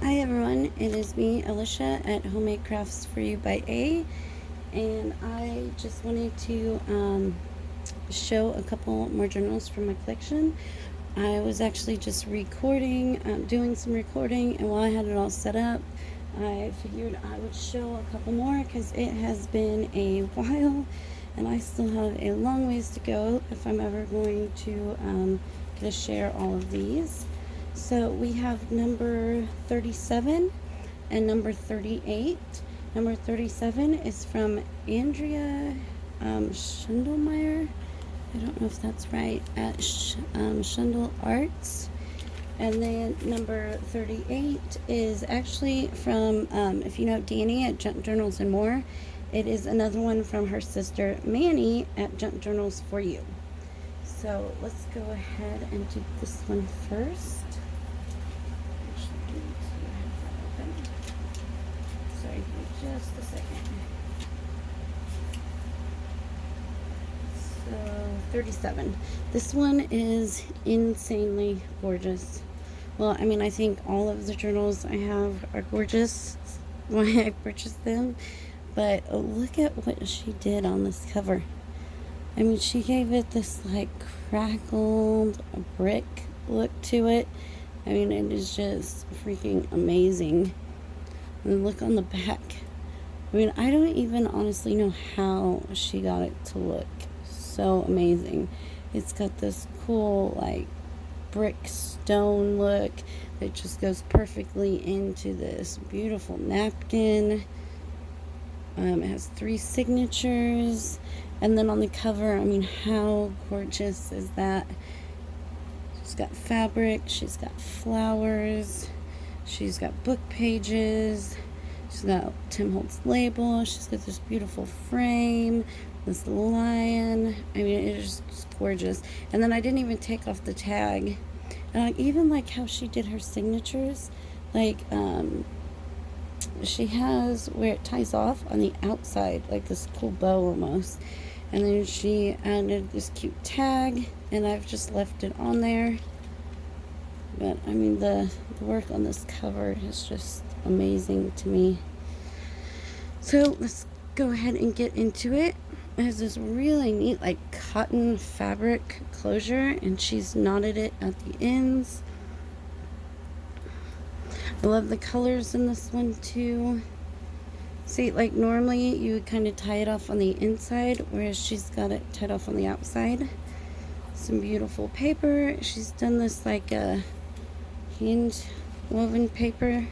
Hi everyone, it is me, Alicia, at Homemade Crafts for You by A, and I just wanted to show a couple more journals from my collection. I was actually just recording, doing some recording, and while I had it all set up, I figured I would show a couple more because it has been a while and I still have a long ways to go if I'm ever going to get to share all of these. So we have number 37 and number 38. Number 37 is from Andrea Schindelmeyer. I don't know if that's right, at Schindel Arts. And then number 38 is actually from, if you know Danny at Junk Journals and More, it is another one from her sister Manny at Junk Journals for You. So let's go ahead and do this one first. Sorry, give me just a second. So 37. This one is insanely gorgeous. Well, I mean, I think all of the journals I have are gorgeous. Why I purchased them. But look at what she did on this cover. I mean, she gave it this like crackled brick look to it. I mean, it is just freaking amazing. And look on the back. I mean, I don't even honestly know how she got it to look so amazing. It's got this cool like brick stone look that just goes perfectly into this beautiful napkin. It has 3 signatures, and then on the cover, I mean, how gorgeous is that? She's got fabric, she's got flowers, she's got book pages, she's got Tim Holtz label, she's got this beautiful frame, this lion. I mean, it is just gorgeous. And then I didn't even take off the tag. And I even like how she did her signatures. Like, she has where it ties off on the outside, like this cool bow almost. And then she added this cute tag, and I've just left it on there. But I mean, the work on this cover is just amazing to me. So let's go ahead and get into it. It has this really neat like cotton fabric closure, and she's knotted it at the ends. I love the colors in this one too. See, like normally you would kind of tie it off on the inside, whereas she's got it tied off on the outside. Some beautiful paper. She's done this like a hand woven paper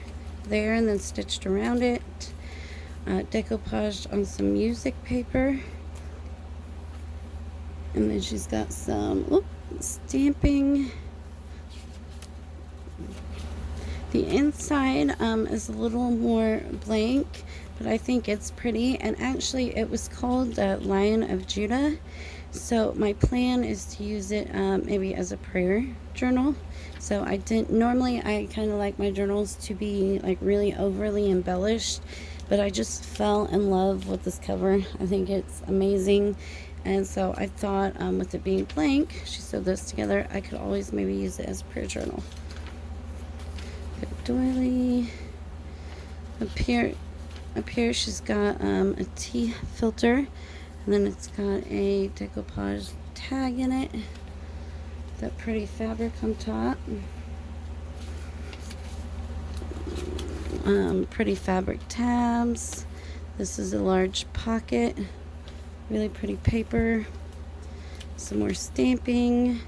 there and then stitched around it. Decoupaged on some music paper. And then she's got some stamping. The inside is a little more blank, but I think it's pretty. And actually, it was called the Lion of Judah. So my plan is to use it maybe as a prayer journal. So I didn't, normally I kind of like my journals to be like really overly embellished, but I just fell in love with this cover. I think it's amazing. And so I thought with it being blank, she sewed this together, I could always maybe use it as a prayer journal. Doily. Up here she's got a tea filter, and then it's got a decoupage tag in it. That pretty fabric on top. Pretty fabric tabs. This is a large pocket. Really pretty paper. Some more stamping.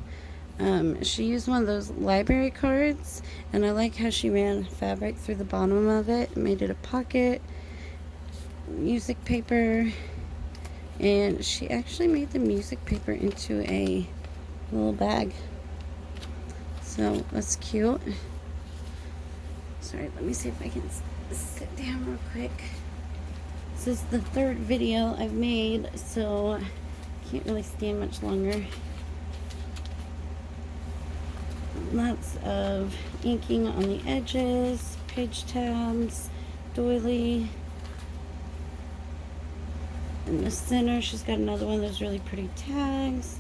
She used one of those library cards, and I like how she ran fabric through the bottom of it, made it a pocket. Music paper, and she actually made the music paper into a little bag. So that's cute. Sorry, let me see if I can sit down real quick. This is the 3rd video I've made, so I can't really stand much longer. Lots of inking on the edges, page tabs, doily. In the center, she's got another one of those really pretty tags.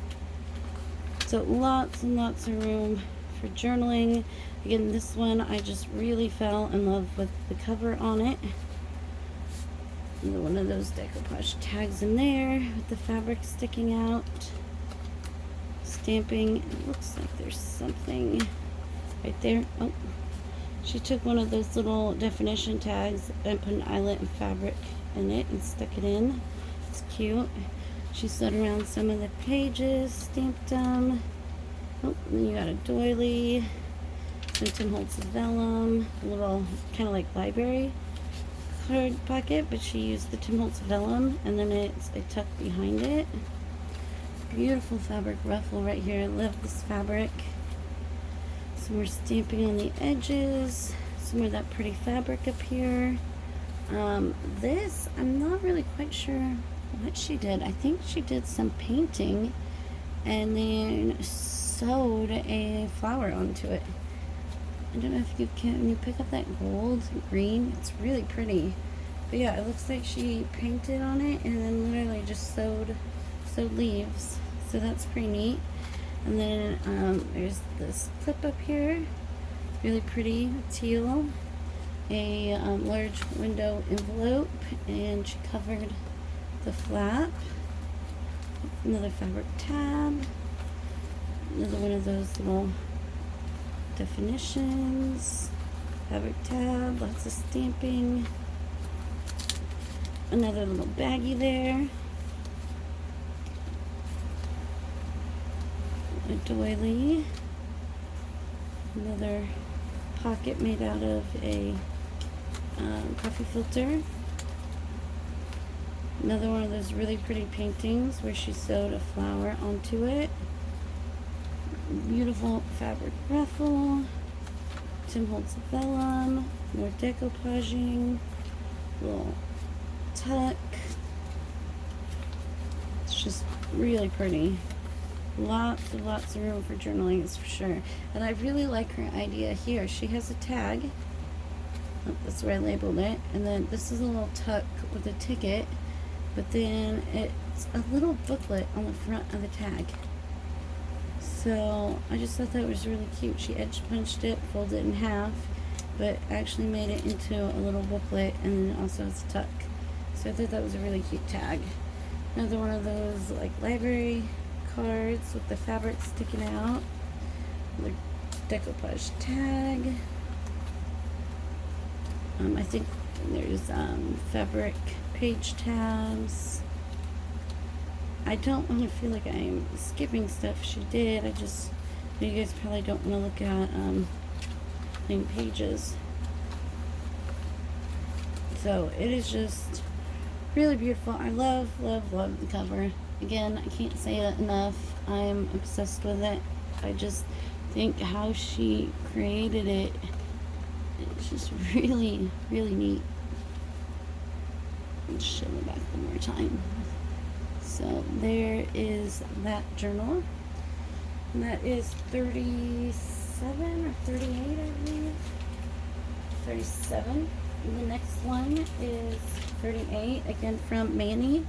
So lots and lots of room for journaling. Again, this one I just really fell in love with the cover on it. I just really fell in love with the cover on it. Another one of those decoupage tags in there with the fabric sticking out. Stamping. It looks like there's something right there. Oh, she took one of those little definition tags and put an eyelet and fabric in it and stuck it in. It's cute. She sewed around some of the pages, stamped them. Oh, then you got a doily, some Tim Holtz vellum, a little kind of like library card pocket, but she used the Tim Holtz vellum, and then it's a tuck behind it. Beautiful fabric ruffle right here. I love this fabric. Some more stamping on the edges, some more of that pretty fabric up here. This, I'm not really quite sure what she did. I think she did some painting and then sewed a flower onto it. I don't know if you can you pick up that gold green. It's really pretty. But yeah, it looks like she painted on it and then literally just sewed leaves. So that's pretty neat. And then there's this clip up here, really pretty teal, a large window envelope, and she covered the flap. Another fabric tab, another one of those little definitions, fabric tab, lots of stamping, another little baggie there. A doily, another pocket made out of a coffee filter, another one of those really pretty paintings where she sewed a flower onto it, beautiful fabric ruffle, Tim Holtz vellum, more decoupaging, little tuck. It's just really pretty. Lots of room for journaling, is for sure. And I really like her idea here. She has a tag. Oh, that's where I labeled it. And then this is a little tuck with a ticket. But then it's a little booklet on the front of the tag. So I just thought that was really cute. She edge punched it, folded it in half, but actually made it into a little booklet, and then also it's a tuck. So I thought that was a really cute tag. Another one of those like library cards with the fabric sticking out. The decoupage tag. I think there's fabric page tabs. I don't want to feel like I'm skipping stuff she did. You guys probably don't want to look at plain pages. So it is just really beautiful. I love the cover. Again, I can't say it enough. I'm obsessed with it. I just think how she created it, it's just really neat. Let's show the back one more time. So there is that journal. And that is 37 or 38, I believe. 37. And the next one is 38, again from Manny.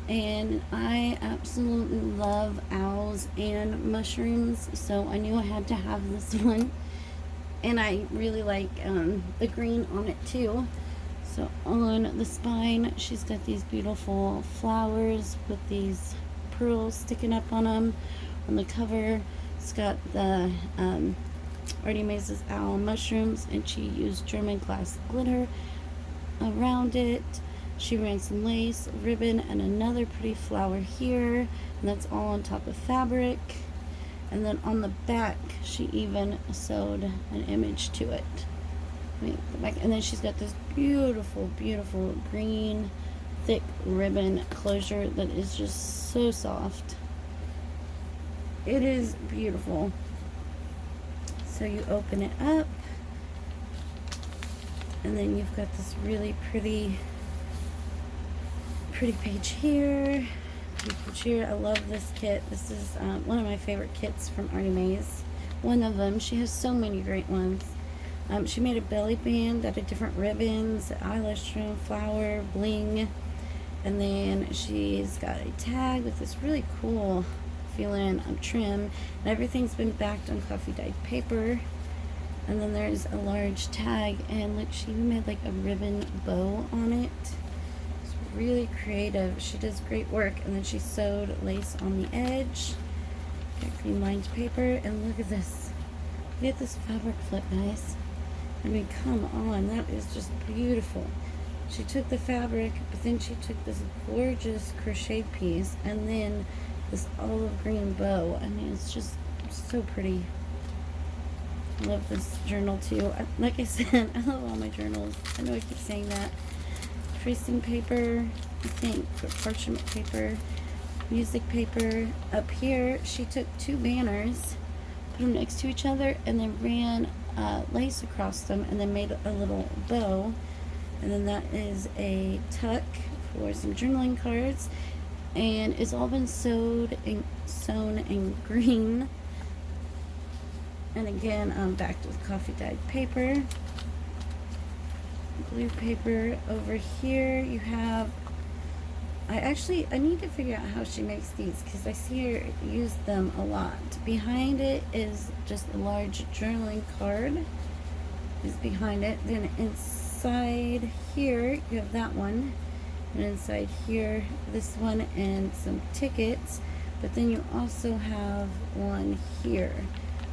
And I absolutely love owls and mushrooms, so I knew I had to have this one. And I really like the green on it too. So on the spine, she's got these beautiful flowers with these pearls sticking up on them. On the cover, it's got the Artie Maze's owl mushrooms, and she used German glass glitter around it. She ran some lace, ribbon, and another pretty flower here, and that's all on top of fabric. And then on the back, she even sewed an image to it. Wait, the back, and then she's got this beautiful green, thick ribbon closure that is just so soft. It is beautiful. So you open it up, and then you've got this really pretty page here. I love this kit. This is one of my favorite kits from Artie Maze. One of them. She has so many great ones. She made a belly band out of different ribbons, eyelash trim, flower, bling, and then she's got a tag with this really cool feeling trim, and everything's been backed on coffee dyed paper. And then there's a large tag, and look, she even made like a ribbon bow on it. It's really creative. She does great work. And then she sewed lace on the edge. Got green lined paper, and look at this. Look at this fabric flip, guys. I mean, come on, that is just beautiful. She took the fabric, but then she took this gorgeous crochet piece and then this olive green bow. I mean, it's just so pretty. I love this journal too. Like I said, I love all my journals. I know I keep saying that. Tracing paper, I think, parchment paper, music paper. Up here, she took two banners, put them next to each other, and then ran lace across them, and then made a little bow. And then that is a tuck for some journaling cards, and it's all been sewn in green. And again, backed with coffee dyed paper, blue paper. Over here you have, I need to figure out how she makes these, because I see her use them a lot. Behind it is just a large journaling card is behind it. Then inside here you have that one, and inside here this one and some tickets. But then you also have one here.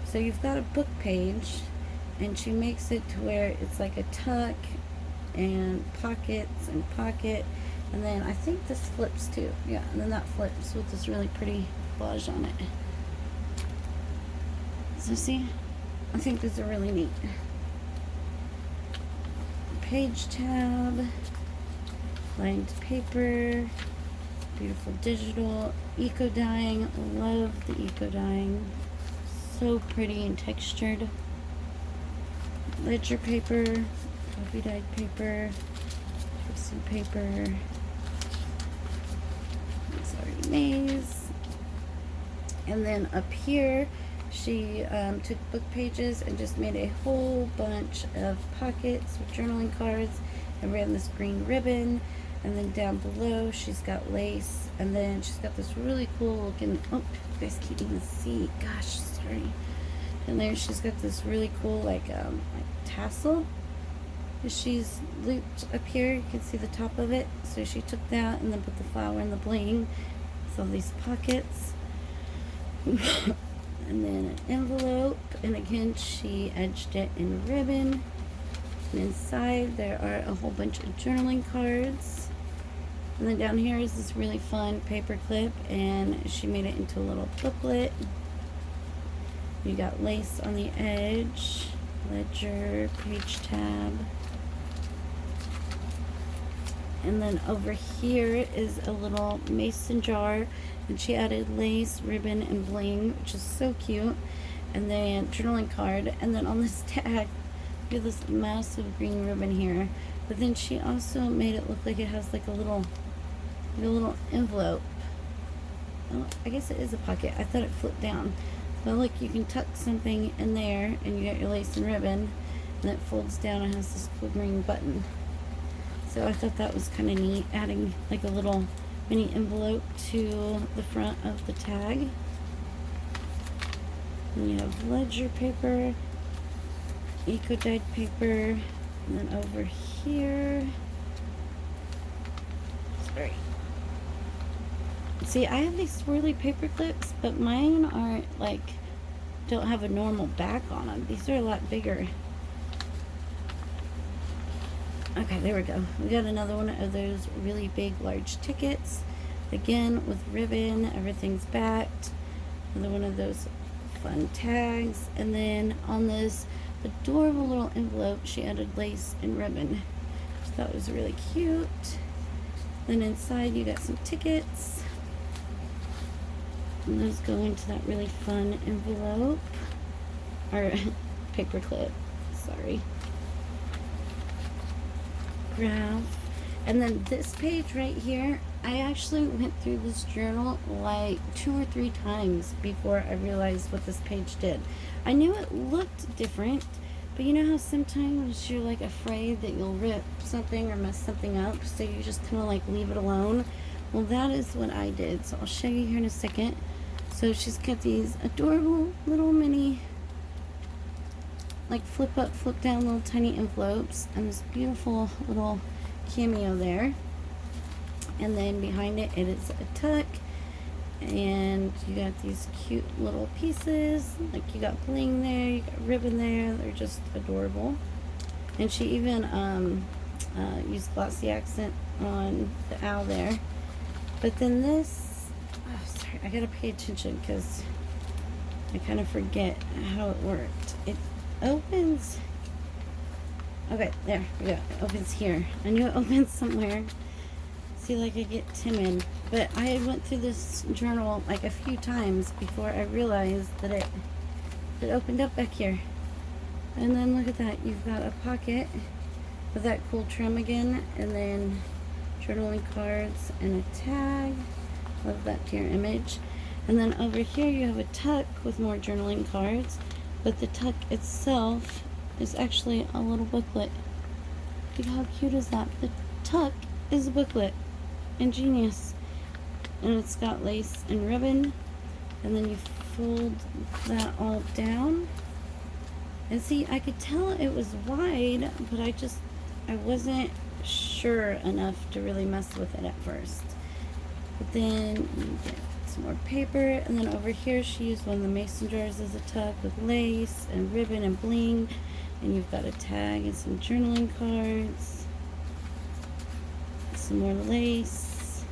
So you've got a book page, and she makes it to where it's like a tuck and pockets and pocket. And then I think this flips too. Yeah, and then that flips with this really pretty collage on it. So see, I think these are really neat. Page tab, lined paper, beautiful digital, eco dyeing. Love the eco dyeing. So pretty and textured. Ledger paper, coffee dyed paper, tracing paper. Sorry, maze. And then up here, she took book pages and just made a whole bunch of pockets with journaling cards and ran this green ribbon. And then down below, she's got lace, and then she's got this really cool looking, oh, you guys can't even see, gosh, sorry. And there she's got this really cool like tassel that she's looped up here. You can see the top of it. So she took that and then put the flower and the bling with all these pockets. And then an envelope, and again she edged it in ribbon. And inside there are a whole bunch of journaling cards. And then down here is this really fun paper clip, and she made it into a little booklet. You got lace on the edge, ledger, page tab. And then over here is a little mason jar, and she added lace, ribbon, and bling, which is so cute. And then journaling card, and then on this tag, you have this massive green ribbon here. But then she also made it look like it has like a little envelope. Oh, I guess it is a pocket. I thought it flipped down. But look, you can tuck something in there, and you got your lace and ribbon, and it folds down and has this cool green button. So I thought that was kind of neat, adding like a little mini envelope to the front of the tag. And you have ledger paper, eco dyed paper, and then over here, sorry. See, I have these swirly paper clips, but mine aren't like, don't have a normal back on them. These are a lot bigger. Okay, there we go. We got another one of those really big, large tickets. Again, with ribbon, everything's backed. Another one of those fun tags. And then on this adorable little envelope, she added lace and ribbon. So that was really cute. Then inside you got some tickets. And those go into that really fun envelope. Or paper clip, sorry. Graph. And then this page right here, I actually went through this journal like 2 or 3 times before I realized what this page did. I knew it looked different, but you know how sometimes you're like afraid that you'll rip something or mess something up, so you just kind of like leave it alone. Well, that is what I did, so I'll show you here in a second. So she's got these adorable little mini like flip up, flip down little tiny envelopes, and this beautiful little cameo there. And then behind it, it is a tuck, and you got these cute little pieces. Like you got bling there, you got ribbon there. They're just adorable. And she even used glossy accent on the owl there. But then this, oh sorry, I gotta pay attention because I kind of forget how it worked. It opens, okay, there we go. It opens here. I knew it opened somewhere. See, like I get timid, but I went through this journal like a few times before I realized that it opened up back here. And then look at that, you've got a pocket with that cool trim again, and then journaling cards and a tag. Love that dear image. And then over here you have a tuck with more journaling cards, but the tuck itself is actually a little booklet. Look how cute is that? The tuck is a booklet. Ingenious. And it's got lace and ribbon, and then you fold that all down. And see, I could tell it was wide, but I wasn't sure enough to really mess with it at first. But then you get some more paper, and then over here she used one of the mason jars as a tuck with lace and ribbon and bling, and you've got a tag and some journaling cards, some more lace,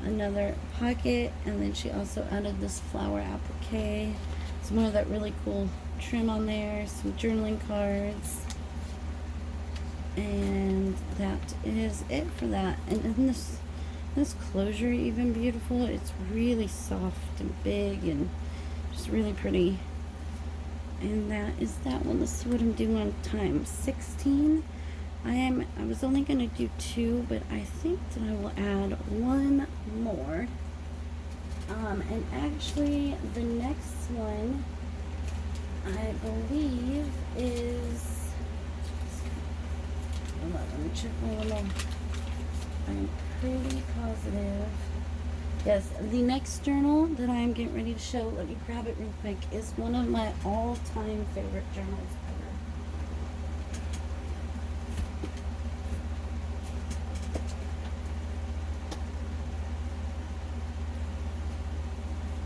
another pocket, and then she also added this flower applique, some more of that really cool trim on there, some journaling cards, and that is it for that. And isn't this closure even beautiful? It's really soft and big and just really pretty. And that is that one. Let's see what I'm doing on time. 16. I was only going to do 2, but I think that I will add 1 more. And actually the next one I believe is, hold on, let me check my little, I'm pretty positive. Yes, the next journal that I'm getting ready to show, let me grab it real quick, is one of my all-time favorite journals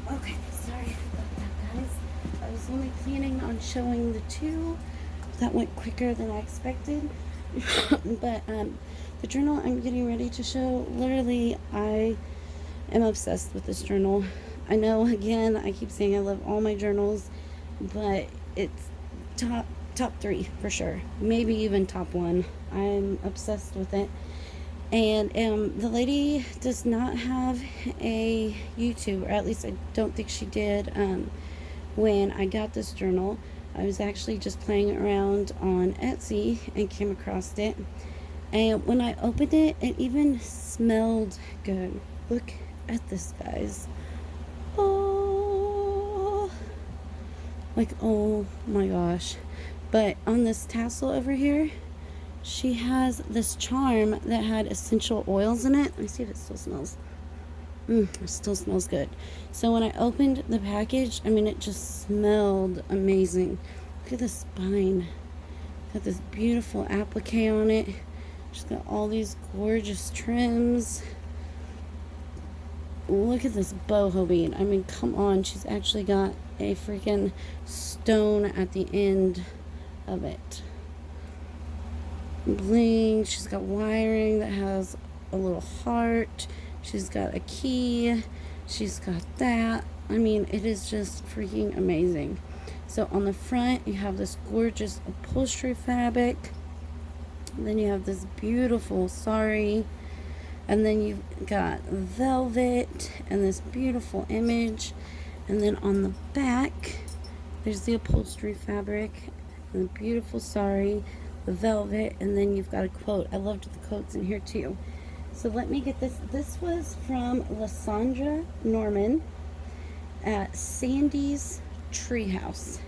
ever. Okay, sorry about that, guys. I was only planning on showing the 2. That went quicker than I expected. But the journal I'm getting ready to show, literally, I am obsessed with this journal. I know, again, I keep saying I love all my journals, but it's top 3 for sure. Maybe even top 1. I'm obsessed with it. And the lady does not have a YouTube, or at least I don't think she did. When I got this journal, I was actually just playing around on Etsy and came across it. And when I opened it, it even smelled good. Look at this, guys. Oh, like, oh my gosh. But on this tassel over here, she has this charm that had essential oils in it. Let me see if it still smells. It still smells good. So when I opened the package, I mean, it just smelled amazing. Look at the spine. Got this beautiful applique on it. She's got all these gorgeous trims. Look at this boho bead. I mean, come on. She's actually got a freaking stone at the end of it. Bling. She's got wiring that has a little heart. She's got a key. She's got that. I mean, it is just freaking amazing. So on the front, you have this gorgeous upholstery fabric. And then you have this beautiful sari. And then you've got velvet and this beautiful image. And then on the back, there's the upholstery fabric and the beautiful sari, the velvet, and then you've got a quote. I loved the quotes in here too. So let me get this. This was from Lysandra Norman at Sandy's Treehouse.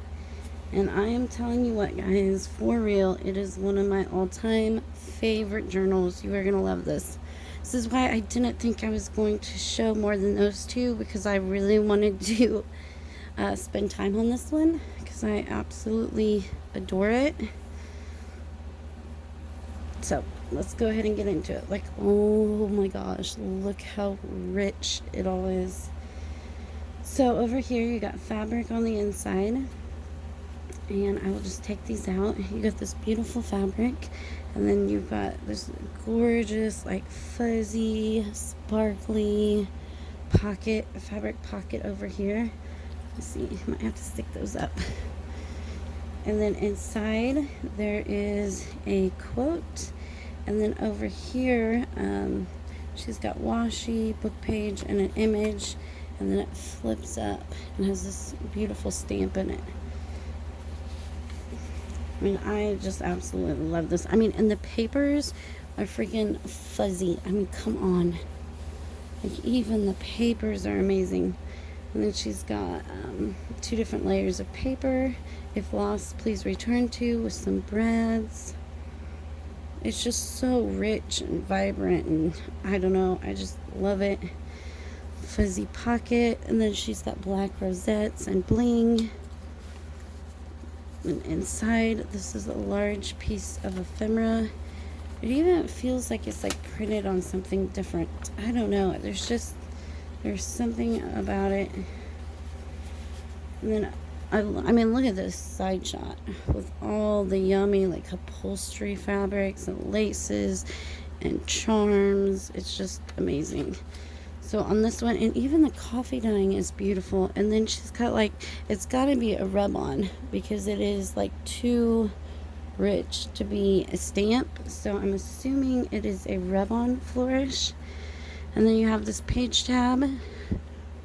And I am telling you what, guys, for real, it is one of my all-time favorite journals. You are going to love this. This is why I didn't think I was going to show more than those 2, because I really wanted to spend time on this one, because because I absolutely adore it. So let's go ahead and get into it. Like, oh my gosh, look how rich it all is. So over here you got fabric on the inside, and I will just take these out. You got this beautiful fabric, and then you've got this gorgeous, like, fuzzy, sparkly fabric pocket over here. Let's see, I might have to stick those up. And then inside there is a quote, and then over here she's got washi, book page, and an image, and then it flips up and has this beautiful stamp in it. I mean, I just absolutely love this. I mean, and the papers are freaking fuzzy. I mean, come on. Like, even the papers are amazing. And then she's got 2 different layers of paper. If lost, please return to, with some brads. It's just so rich and vibrant, and I don't know, I just love it. Fuzzy pocket, and then she's got black rosettes and bling. And inside, this is a large piece of ephemera. It even feels like it's like printed on something different. I don't know, there's something about it. And then I mean, look at this side shot with all the yummy, like, upholstery fabrics and laces and charms. It's just amazing. So on this one, and even the coffee dyeing is beautiful. And then she's got, like, it's got to be a rub-on because it is like too rich to be a stamp. So I'm assuming it is a rub-on flourish. And then you have this page tab,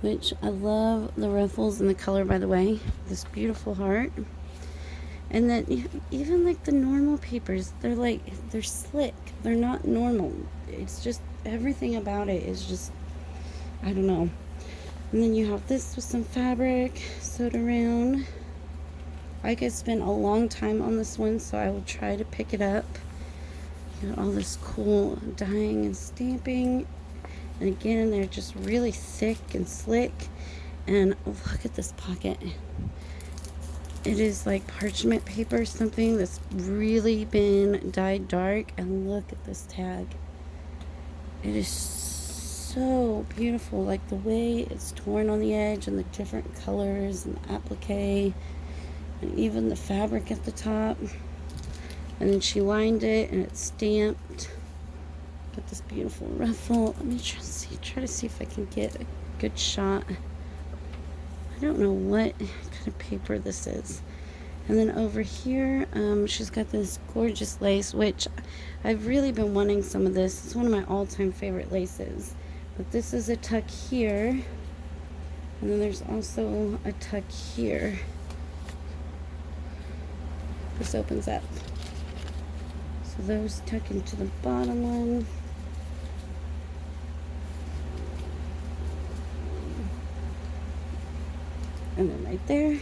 which I love the ruffles and the color, by the way. This beautiful heart. And then even like the normal papers, they're slick. They're not normal. It's just, everything about it is just, I don't know. And then you have this with some fabric sewed around. I could spend a long time on this one, so I will try to pick it up. You got all this cool dyeing and stamping. And again, they're just really thick and slick. And look at this pocket. It is like parchment paper, something that's really been dyed dark. And look at this tag. It is so beautiful. Like the way it's torn on the edge and the different colors and the applique. And even the fabric at the top. And then she lined it and it's stamped. Got this beautiful ruffle. Let me try to see if I can get a good shot. I don't know what kind of paper this is. And then over here, she's got this gorgeous lace, which I've really been wanting some of this. It's one of my all-time favorite laces. But this is a tuck here. And then there's also a tuck here. This opens up. So those tuck into the bottom one. And then right there.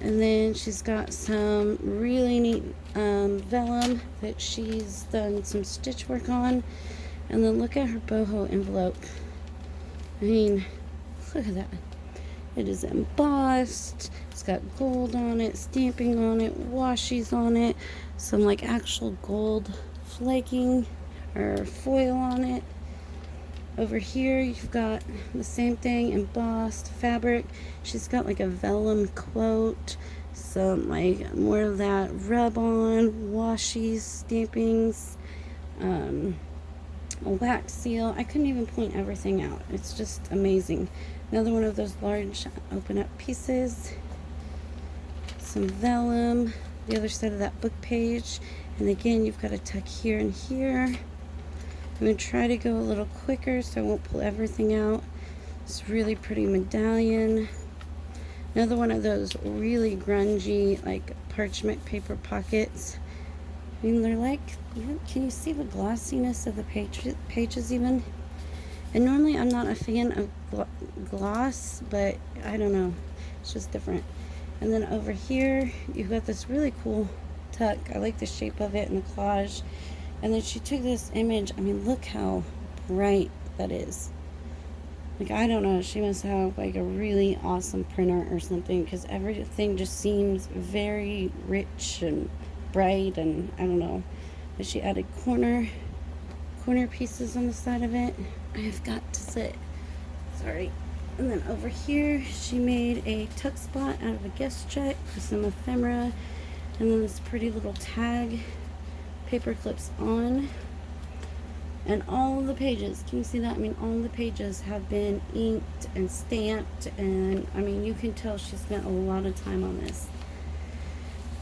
And then she's got some really neat vellum that she's done some stitch work on. And then look at her boho envelope. I mean, look at that. It is embossed. It's got gold on it, stamping on it, washies on it, some like actual gold flaking or foil on it. Over here you've got the same thing, embossed fabric. She's got like a vellum quote, some like more of that rub-on, washies, stampings, a wax seal. I couldn't even point everything out. It's just amazing. Another one of those large open up pieces. Some vellum, the other side of that book page. And again, you've got a tuck here and here. I'm going to try to go a little quicker so I won't pull everything out. It's really pretty medallion. Another one of those really grungy, like parchment paper pockets. I mean, they're like, can you see the glossiness of the pages even? And normally I'm not a fan of gloss, but I don't know. It's just different. And then over here, you've got this really cool tuck. I like the shape of it and the collage. And then she took this image. I mean, look how bright that is. Like, I don't know, she must have like a really awesome printer or something, because everything just seems very rich and bright, and I don't know. But she added corner pieces on the side of it. I have got to sit. Sorry. And then over here, she made a tuck spot out of a guest check with some ephemera, and then this pretty little tag, paper clips on. And all the pages, can you see that? I mean, all the pages have been inked and stamped, and I mean, you can tell she spent a lot of time on this.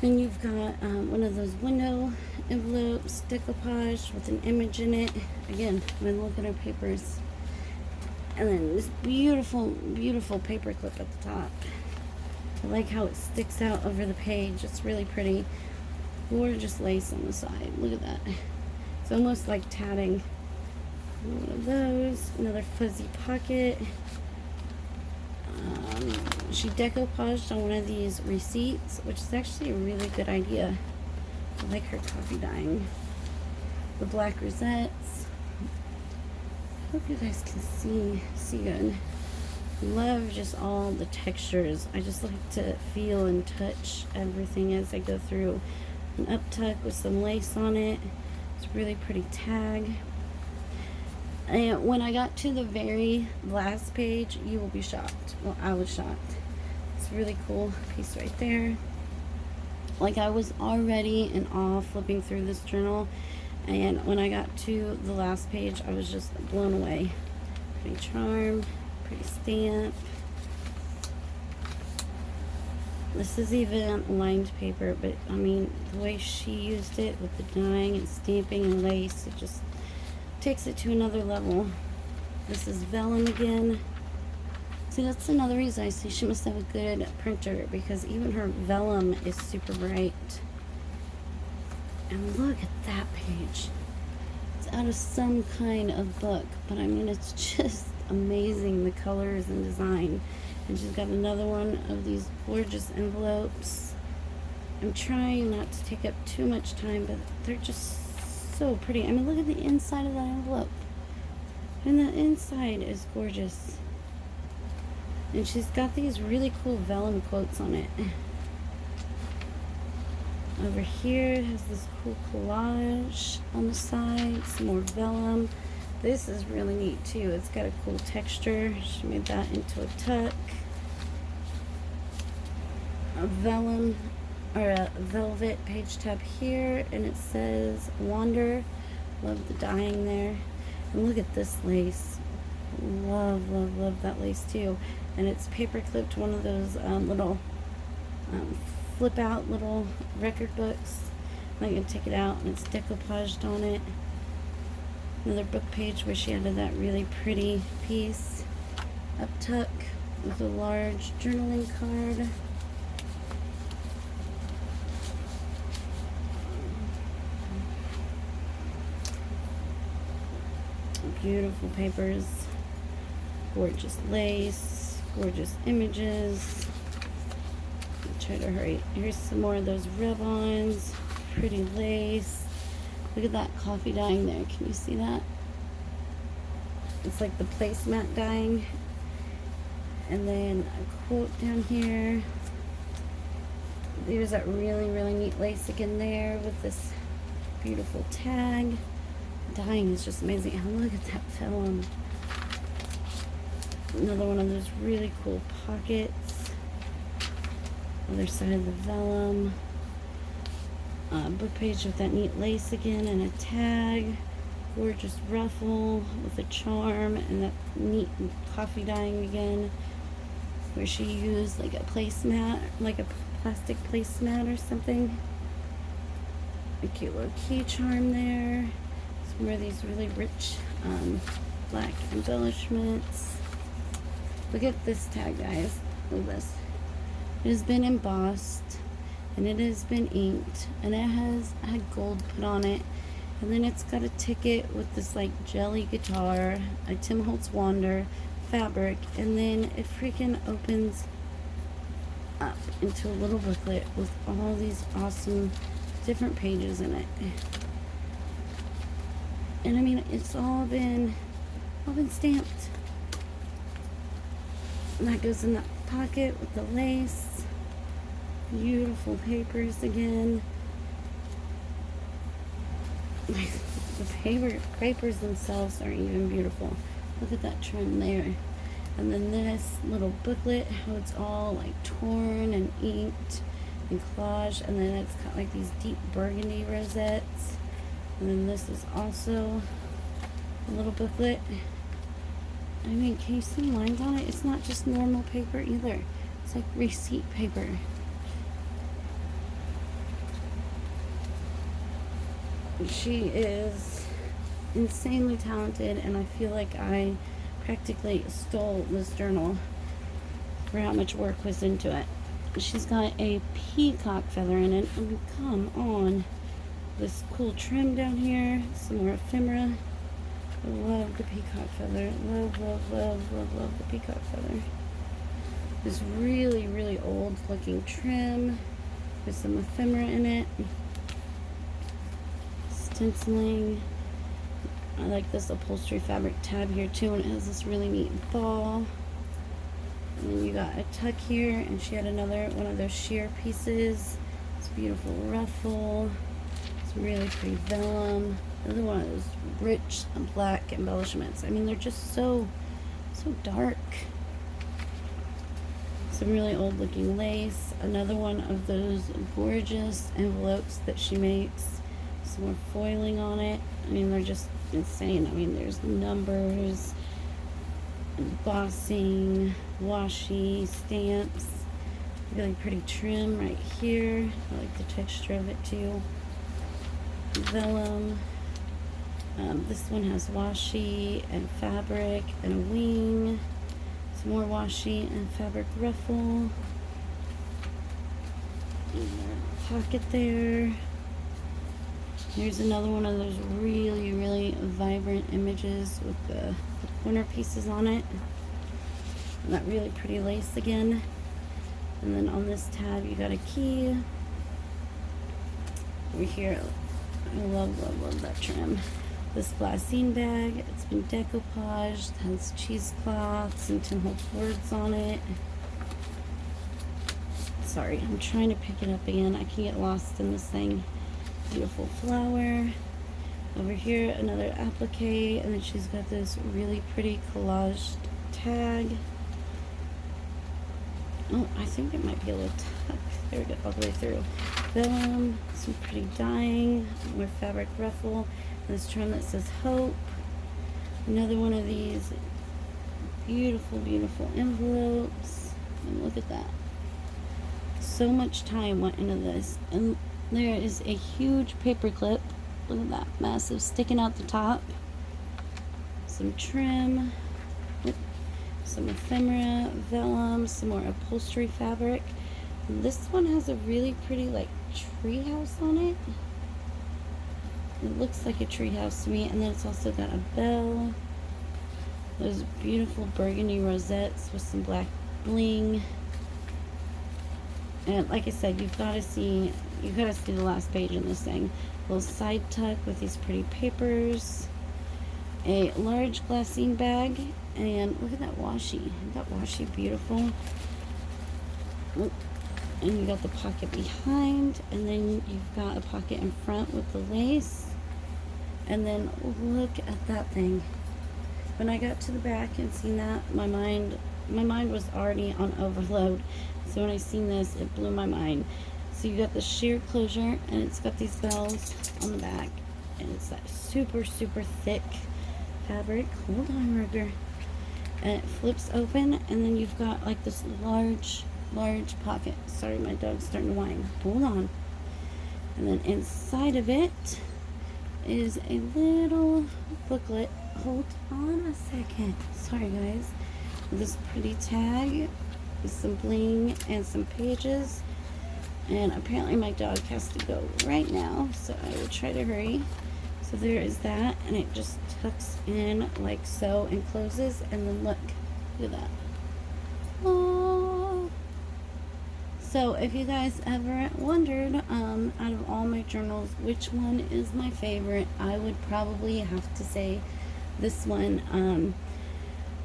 Then you've got one of those window envelopes, decoupage with an image in it. Again, I mean, look at her papers. And then this beautiful, beautiful paper clip at the top. I like how it sticks out over the page. It's really pretty. Gorgeous lace on the side. Look at that. It's almost like tatting. One of those. Another fuzzy pocket. She decoupaged on one of these receipts, which is actually a really good idea. I like her coffee dyeing. The black rosettes. Hope you guys can see good. Love just all the textures. I just like to feel and touch everything as I go through. An up tuck with some lace on it. It's a really pretty tag. And when I got to the very last page, you will be shocked. Well, I was shocked. It's a really cool piece right there. Like, I was already in awe flipping through this journal, and when I got to the last page, I was just blown away. Pretty charm, pretty stamp. This is even lined paper, but I mean, the way she used it with the dyeing and stamping and lace, it just takes it to another level. This is vellum again. See, that's another reason I say she must have a good printer, because even her vellum is super bright. And look at that page. It's out of some kind of book, but I mean, it's just amazing, the colors and design. And she's got another one of these gorgeous envelopes. I'm trying not to take up too much time, but they're just so pretty. I mean, look at the inside of that envelope. And the inside is gorgeous. And she's got these really cool vellum quotes on it. Over here, it has this cool collage on the side. Some more vellum. This is really neat too. It's got a cool texture. She made that into a tuck. A vellum, or a velvet page tab here, and it says Wander. Love the dyeing there. And look at this lace. Love, love, love that lace too. And it's paper clipped, one of those little flip out little record books. I can take it out, and it's decoupaged on it. Another book page where she added that really pretty piece. Up tuck with a large journaling card. Beautiful papers. Gorgeous lace. Gorgeous images. I'll try to hurry. Here's some more of those rub-ons. Pretty lace. Look at that coffee dyeing there. Can you see that? It's like the placemat dyeing. And then a quote down here. There's that really, really neat lace again there with this beautiful tag. Dyeing is just amazing. And look at that vellum. Another one of those really cool pockets. Other side of the vellum. Book page with that neat lace again and a tag. Gorgeous ruffle with a charm and that neat coffee dyeing again, where she used like a placemat, like a plastic placemat or something. A cute little key charm there. Some of these really rich black embellishments. Look at this tag, guys. Look at this. It has been embossed, and it has been inked, and it has had gold put on it, and then it's got a ticket with this like jelly guitar, a Tim Holtz Wander fabric, and then it freaking opens up into a little booklet with all these awesome different pages in it. And I mean, it's all been stamped. And that goes in that pocket with the lace. Beautiful papers again. The papers themselves are even beautiful. Look at that trim there. And then this little booklet, how it's all like torn and inked and collaged, and then it's got like these deep burgundy rosettes. And then this is also a little booklet. I mean, can you see lines on it? It's not just normal paper either. It's like receipt paper. She is insanely talented, and I feel like I practically stole this journal for how much work was into it. She's got a peacock feather in it. I mean, come on. This cool trim down here, some more ephemera. I love the peacock feather. Love, love, love, love, love the peacock feather. This really, really old looking trim with some ephemera in it. Stenciling. I like this upholstery fabric tab here too, and it has this really neat ball. And then you got a tuck here, and she had another one of those sheer pieces. It's a beautiful ruffle. It's really pretty vellum. Another one of those rich black embellishments. I mean, they're just so dark. Some really old looking lace. Another one of those gorgeous envelopes that she makes. Some more foiling on it. I mean, they're just insane. I mean, there's numbers, embossing, washi, stamps. Really pretty trim right here. I like the texture of it too. Vellum. This one has washi and fabric and a wing. Some more washi and fabric ruffle. Pocket there. Here's another one of those really, really vibrant images with the corner pieces on it. And that really pretty lace again. And then on this tab, you got a key. Over here, I love, love, love that trim. This glassine bag, it's been decoupaged, has cheesecloths and Tim Holtz words on it. Sorry, I'm trying to pick it up again. I can get lost in this thing. Beautiful flower. Over here, another applique, and then she's got this really pretty collaged tag. Oh, I think it might be a little tuck. There we go, all the way through. Vellum, some pretty dyeing, more fabric ruffle, and this trim that says hope. Another one of these beautiful, beautiful envelopes. And look at that. So much time went into this. And there is a huge paper clip. Look at that, massive, sticking out the top. Some trim. Some ephemera, vellum, some more upholstery fabric. This one has a really pretty like tree house on it. It looks like a tree house to me, and then it's also got a bell. Those beautiful burgundy rosettes with some black bling. And like I said, you've got to see the last page in this thing. A little side tuck with these pretty papers. A large glassine bag, and look at that washi. Isn't that washi beautiful? And you got the pocket behind, and then you've got a pocket in front with the lace. And then look at that thing. When I got to the back and seen that, my mind was already on overload. So when I seen this, it blew my mind. So you got the sheer closure, and it's got these bells on the back, and it's that super, super thick fabric. Hold on, Ruger. And it flips open, and then you've got like this large pocket. Sorry, my dog's starting to whine. Hold on. And then inside of it is a little booklet. Hold on a second. Sorry, guys. This pretty tag with some bling and some pages. And apparently my dog has to go right now, so I will try to hurry. So there is that, and it just tucks in like so and closes, and then look at that. Oh. So if you guys ever wondered, out of all my journals, which one is my favorite, I would probably have to say this one.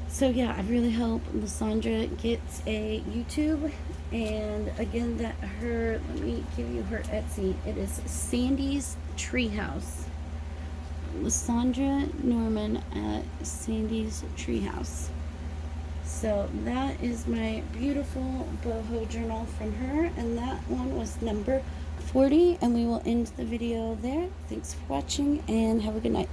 So yeah, I really hope Lysandra gets a YouTube. And again, that her, let me give you her Etsy. It is Sandy's Treehouse. Lysandra Norman at Sandy's Treehouse. So that is my beautiful boho journal from her, and that one was number 40, and we will end the video there. Thanks for watching, and have a good night.